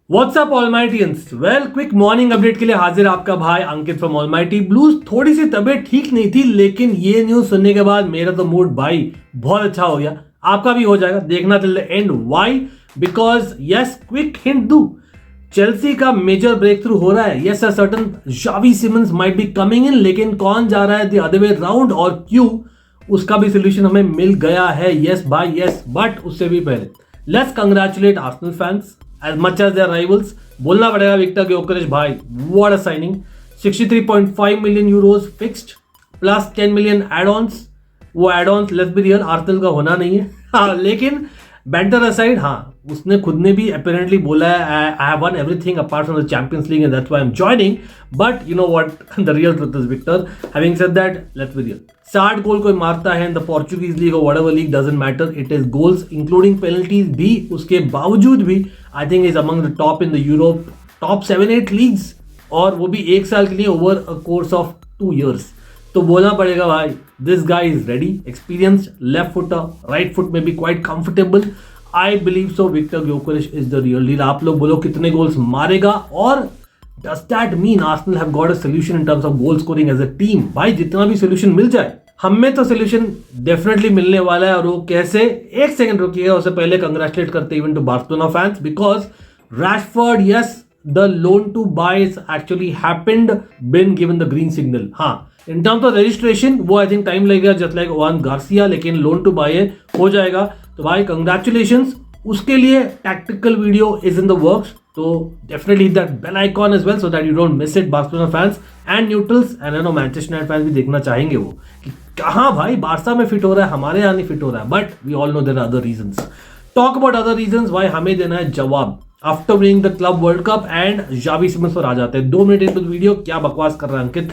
WhatsApp Almightians. Well, quick morning update के लिए हाजिर आपका भाई अंकित फ्रॉम ऑलमाइटी ब्लूज। थोड़ी सी तबीयत ठीक नहीं थी, लेकिन ये न्यूज सुनने के बाद मेरा तो मूड भाई बहुत अच्छा हो गया। आपका भी हो जाएगा, देखना till the end. Why? Because yes, quick hint दू, चेल्सी का मेजर ब्रेक थ्रू हो रहा है। Yes a certain Xavi Simons might be coming in, लेकिन कौन जा रहा है द अदर वे राउंड और क्यों, उसका भी सोल्यूशन हमें मिल गया है। यस भाई यस, बट उससे भी पहले let's congratulate Arsenal fans as much as their rivals। बोलना पड़ेगा विक्टर ग्योकरेश भाई, what a signing। 63.5 million euros fixed plus 10 million add-ons। वो add-ons let's be real Arsenal का होना नहीं है। हाँ, लेकिन बैंटर असाइड, हाँ उसने खुद ने भी अपेरेंटली बोला है I have won everything apart from the Champions League and that's why I am joining. But you know what the real truth is Victor. Having said that, let's be real, 60 goal कोई मारता है in the Portuguese league और whatever league, doesn't matter, it is goals including penalties भी। उसके बावजूद भी I think is among the top in the Europe, top 7-8 leagues, और वो भी एक साल के लिए over a course of 2 years। तो बोलना पड़ेगा भाई, this guy is ready, experienced, left footer, right foot में भी quite comfortable. I believe so Victor Gyokeres is the real deal. आप लोग बोलो कितने गोल्स मारेगा, और does that mean Arsenal have got a solution in terms of goal scoring as a team? भाई जितना भी सॉल्यूशन मिल जाए, हमें तो सॉल्यूशन डेफिनेटली मिलने वाला है। और वो कैसे? एक सेकंड रुकिएगा, उससे पहले कंग्रेचुलेट करते even to Barcelona fans, because Rashford, yes, the loan to buy is actually happened, been given the green signal। हाँ, in terms of registration वो I think time लगेगा, just like Juan Garcia, लेकिन loan to buy है, हो जाएगा। तो भाई congratulations। उसके लिए tactical video is in the works, तो definitely hit that bell icon as well so that you don't miss it। Barcelona fans and neutrals and I know Manchester United fans भी देखना चाहेंगे वो कि कहाँ भाई बारसा में फिट हो रहा है, हमारे यहाँ नहीं फिट हो रहा है। But we all know there are other reasons। Talk about other reasons why हमें देना है जवाब after winning the club world cup and Xavi Simons पर आ जाते हैं। 2 मिनट इनटू द वीडियो, क्या बकवास कर रहा है Ankit.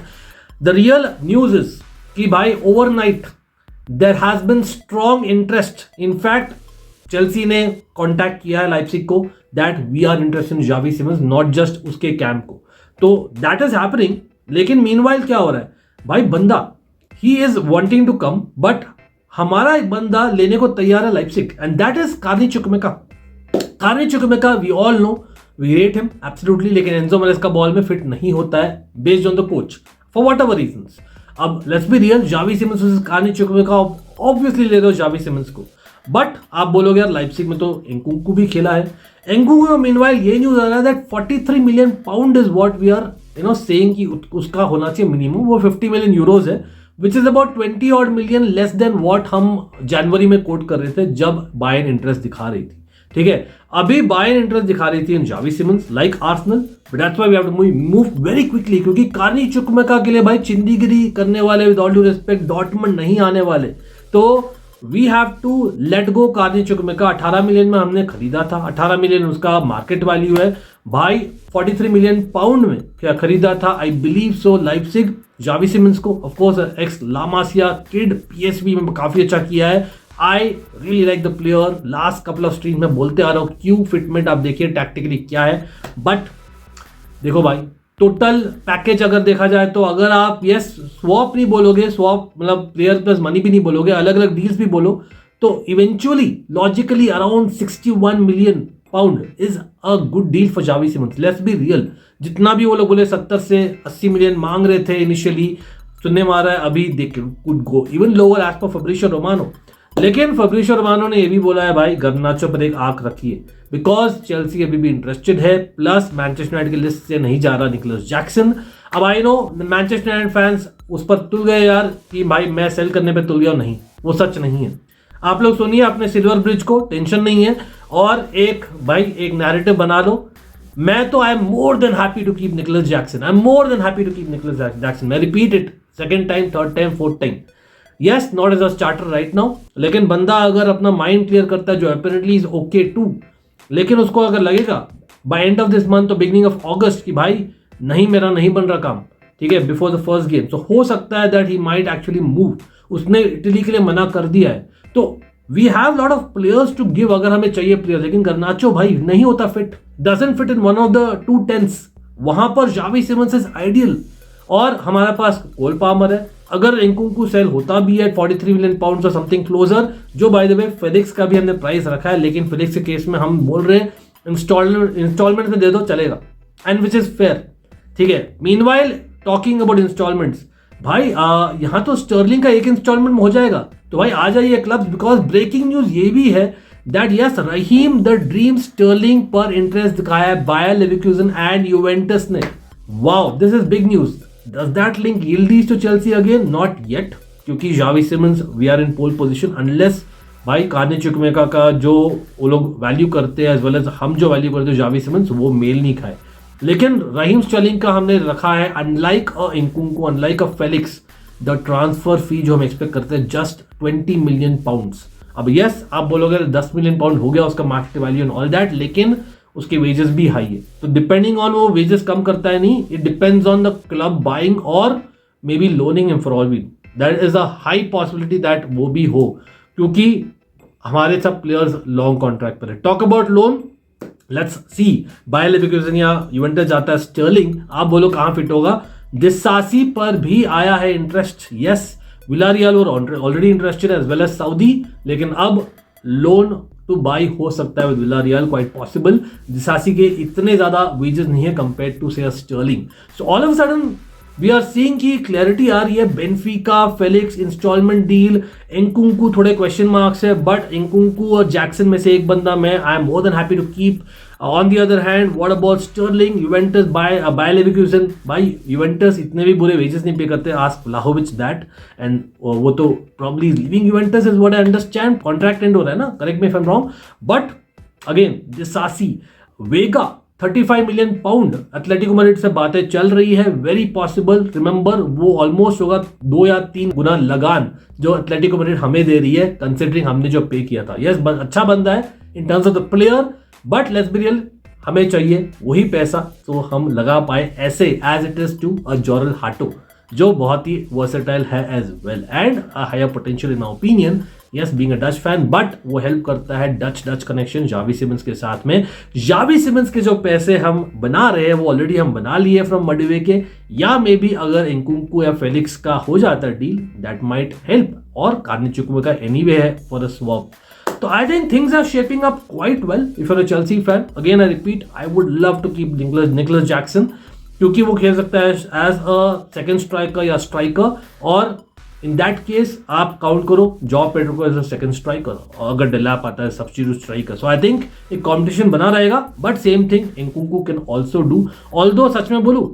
The real news is कि भाई overnight there has been strong interest. In fact Chelsea ने कांटेक्ट किया है लाइप्जिग को that we are interested in Xavi Simons, not just उसके कैंप को। तो दैट इज हैपनिंग। लेकिन मीनवाइल क्या हो रहा है भाई, बंदा ही is wanting to come, but हमारा एक बंदा लेने को तैयार है Leipzig, and that is Carney Chukwuemeka. Carney चुकमेका, we all know, we rate him absolutely, लेकिन एंजो मैरेस्का बॉल में फिट नहीं होता है based on the coach for whatever reasons. अब let's be real, Xavi Simons versus Carney Chukwuemeka, obviously ले रहे हो Xavi Simons को। बट आप बोलोगे यार लाइप्जिग में तो एंकुंकू भी खेला है। एंकुंकू में मीनवाइल ये न्यूज आ रहा है that 43 million pound is what we are saying कि उसका होना चाहिए मिनिमम। वो 50 मिलियन यूरोज है, which is about 20 odd million less than what हम जनवरी में कोट कर रहे थे जब बायर्न इंटरेस्ट दिखा रही थी। ठीक है, अभी बायर्न इंटरेस्ट दिखा रही थी in Xavi Simons like Arsenal, but that's why we have to move very quickly, क्योंकि कार्नी चुकमेका के लिए भाई चिंदीगिरी करने वाले, with all due respect, Dortmund नहीं आने वाले। तो we have to let go Carney Chukwuemeka. 18 million में हमने खरीदा था, 18 मिलियन उसका मार्केट वैल्यू है भाई। 43 मिलियन पाउंड में क्या खरीदा था, I believe so, Leipzig Xavi Simons को। Of course ex La Masia kid PSV में काफी अच्छा किया है। I really like the player. Last couple of stream में बोलते आ रहा हूँ क्यों, फिटमेंट आप देखिए टैक्टिकली क्या है। बट देखो भाई, टोटल पैकेज अगर देखा जाए तो अगर आप यस स्वॉप नहीं बोलोगे, स्वॉप मतलब प्लेयर प्लस मनी भी नहीं बोलोगे, अलग अलग डील्स भी बोलो, तो eventually logically around 61 million pound is a good deal for Xavi Simons. Let's be real, जितना भी वो लोग बोले 70 से 80 मिलियन मांग रहे थे इनिशियली, सुनने में आ रहा है अभी देख could go even lower as पर फैब्रिशियो रोमानो। लेकिन फैब्रिशियो रोमानो ने ये भी बोला है भाई गर्नाचो पर एक आंख रखिए, बिकॉज चेल्सी अभी भी इंटरेस्टेड है, प्लस मैनचेस्टर यूनाइटेड की लिस्ट से नहीं जा रहा निकोलस जैक्सन। अब I know Manchester United fans उस पर तुल गए यार कि भाई मैं सेल करने पे तुल गया, नहीं, वो सच नहीं है। आप लोग सुनिए अपने सिल्वर ब्रिज को, टेंशन नहीं है, और एक भाई एक नैरेटिव बना लो। मैं तो I am more than happy to keep Nicolas Jackson, I am more than happy to keep Nicolas Jackson. मैं repeat it, second time, third time, fourth time. Yes, not as a starter right now, लेकिन बंदा अगर अपना mind clear करता है, जो apparently is okay to, लेकिन उसको अगर लगेगा by end of this month तो बिगिनिंग ऑफ अगस्त कि भाई नहीं, मेरा नहीं बन रहा काम, ठीक है, बिफोर द फर्स्ट गेम, तो हो सकता है that he might actually move. उसने इटली के लिए मना कर दिया है। तो we have lot of players to give अगर हमें चाहिए प्लेयर, लेकिन गर्नाचो भाई नहीं होता fit, doesn't fit in one of the 2 10s। वहां पर जावी सिमंस इज आइडियल, और हमारे पास कोल पामर है। अगर एंकुंकू सेल होता भी है 43 मिलियन पाउंड और समथिंग क्लोजर, जो बाय द वे फेलिक्स का भी हमने प्राइस रखा है, लेकिन फेलिक्स के केस में हम बोल रहे हैं इंस्टॉलमेंट में दे दो चलेगा, एंड विच इज फेयर, ठीक है। मीनवाइल टॉकिंग अबाउट इंस्टॉलमेंट्स, भाई यहाँ तो स्टर्लिंग का एक इंस्टॉलमेंट में हो जाएगा, तो भाई आ जाइए क्लब्स, बिकॉज ब्रेकिंग न्यूज ये भी है that yes Raheem the dream Sterling पर इंटरेस्ट दिखाया है बायर लेवरकुसेन एंड यूवेंटस ने। Wow, this is big news. Does that link yield to Chelsea again? Not yet, क्योंकि Xavi Simons we are in pole position, unless भाई Carney Chukwuemeka का जो वो लोग वैल्यू करते हैं एज वेल एज हम जो वैल्यू करते हैं जावी सिमंस, वो मेल नहीं खाए। लेकिन रहीम स्टर्लिंग का हमने रखा है unlike a Nkunku, unlike a Felix, the transfer fee जो हम एक्सपेक्ट करते हैं जस्ट 20 मिलियन पाउंड्स। अब यस आप बोलोगे 10 मिलियन पाउंड हो गया उसका market value and all that, लेकिन उसके वेजेस भी हाई है, तो डिपेंडिंग ऑन वो वेजेस कम करता है नहीं, it depends on the club buying और maybe loaning him for all we, that is a high possibility that वो भी हो, क्योंकि हमारे सब प्लेयर्स लॉन्ग कॉन्ट्रैक्ट पर है। Talk about loan, let's see Bayer Leverkusen या यूवेंटस जाता है स्टर्लिंग, आप बोलो कहां फिट होगा? डिसासी पर भी आया है इंटरेस्ट, यस विलारियल और already interested as well as Saudi, लेकिन अब लोन टू बाई हो सकता है with Villarreal, quite possible. Disasi के इतने ज्यादा वेजेस नहीं है कंपेयर टू से Sterling, so all of sudden we are seeing की क्लैरिटी आ रही है। Benfica, Felix installment deal, Nkunku थोड़े क्वेश्चन मार्क्स है, बट इंकुंकू और जैक्सन में से एक बंदा मैं I am more than happy to keep. On the other hand what about Sterling, Juventus Bayer Leverkusen, भाई यूवेंटस इतने भी बुरे वेजेस नहीं पे करते, आस्क व्लाहोविच दैट, एंड वो तो probably leaving Juventus is what I understand, contract and हो रहा है ना, correct me if I am wrong, but again डिसासी, Vega 35 million pound, Atletico Madrid से बातें चल रही है, वेरी पॉसिबल, रिमेंबर वो ऑलमोस्ट होगा 2 या 3 गुना लगान जो एथलेटिको मैड्रिड हमें दे रही है, कंसिडरिंग हमने जो पे किया था। यस अच्छा बंदा है in terms of the player, but let's be real, हमें चाहिए वही पैसा तो हम लगा पाए ऐसे as it is to a Jorrel Hato, जो बहुत ही वर्सेटाइल है as well and a higher potential in opinion. Yes being a Dutch fan, but वो हेल्प करता है डच कनेक्शन जावी सिमंस के साथ में। जावी सिमंस के जो पैसे हम बना रहे हैं वो ऑलरेडी हम बना लिए फ्रॉम मडवे के, या मे बी अगर इंकुंकू या फेलिक्स का हो जाता है डील दैट माइट हेल्प, और कार्नी चुकमेका एनीवे है for a swap. So I think things are shaping up quite well if you're a Chelsea fan. Again I repeat, I would love to keep Nicholas Jackson, क्योंकि वो खेल सकता है as a second striker या striker, और in that case आप count करो João Pedro को एज अ सेकंड स्ट्राइकर, और अगर डेलाप आता है substitute striker. So I think एक कॉम्पिटिशन बना रहेगा, but same thing Nkunku can also do. Although सच में बोलूं,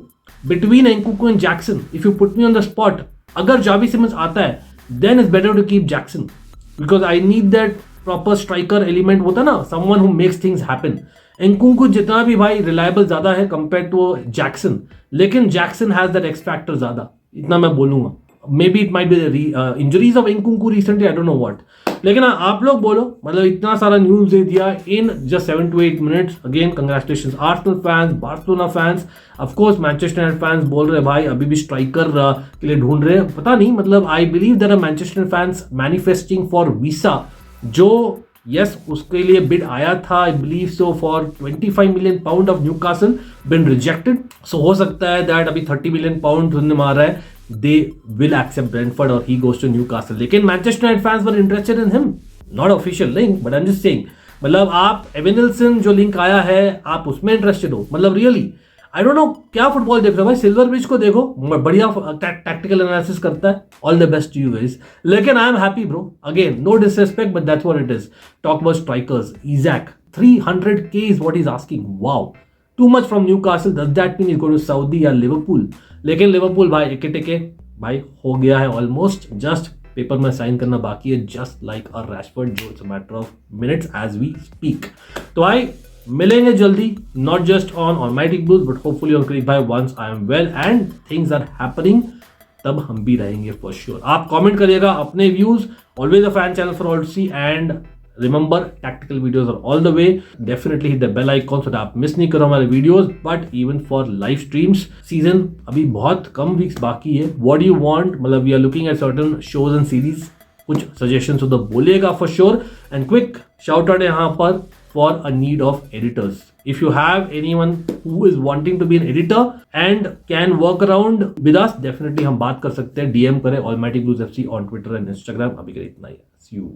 between Nkunku and Jackson if you put me on the spot, अगर जावी सिमंस आता है then it's better to keep Jackson, because I need that proper striker element होता ना, someone who makes things happen. Nkunku जितना भी भाई reliable ज्यादा है कंपेयर टू जैक्सन, लेकिन Jackson has that X factor ज्यादा, इतना मैं बोलूंगा। Maybe it might be injuries of Nkunku recently, I don't know what, लेकिन आप लोग बोलो, मतलब इतना सारा न्यूज दे दिया in just 7 to 8 minutes. Again congratulations Arsenal fans, Barcelona fans, of course Manchester United fans बोल रहे भाई अभी भी स्ट्राइकर के लिए ढूंढ रहे हैं, पता नहीं, मतलब I believe there are Manchester fans manifesting for Wissa, जो यस उसके लिए बिड आया था I believe so for 25 million pound of Newcastle, been rejected. So हो सकता है दैट अभी 30 मिलियन पाउंड उन्होंने मारा है, दे विल एक्सेप्ट ब्रेंटफोर्ड और ही गोज टू न्यूकासल। लेकिन Manchester United fans were interested in him, not official link but I am just saying, मतलब आप एविनिल्सन जो लिंक आया है आप उसमें इंटरेस्टेड हो, मतलब रियली आई डोंट नो क्या फुटबॉल देख रहे हो भाई। सिल्वर ब्रिज को देखो, बढ़िया टैक्टिकल एनालिसिस करता है, all the best to you guys, लेकिन I am happy bro, again no disrespect but that's what it is. Talk about strikers, Isak 300K is what is asking, wow too much from Newcastle, does that mean Isak go to Saudi या Liverpool? लेकिन Liverpool भाई एके भाई हो गया है almost, just paper में sign करना बाकी है, जस्ट लाइक अ रैशफोर्ड, जो it's a matter of minutes as we speak. तो भाई मिलेंगे जल्दी, not just on Almighty Blues but hopefully on क्रिक भाई once I am well and things are happening, तब हम भी रहेंगे फॉर श्योर। आप कमेंट करिएगा अपने views, always a fan channel for all to see, and remember tactical videos are all the way, definitely hit the bell icon so that आप miss नहीं करो हमारे videos, but even for live streams. Season अभी बहुत कम weeks बाकी है, what do you want, मतलब we are looking at certain shows and series, कुछ सजेशंस हो तो बोलिएगा for sure. And quick shout out यहाँ पर for a need of editors. If you have anyone who is wanting to be an editor and can work around with us, definitely हम बात कर सकते हैं, DM करें Almighty Blues FC on Twitter and Instagram। अभी के लिए इतना ही, see you।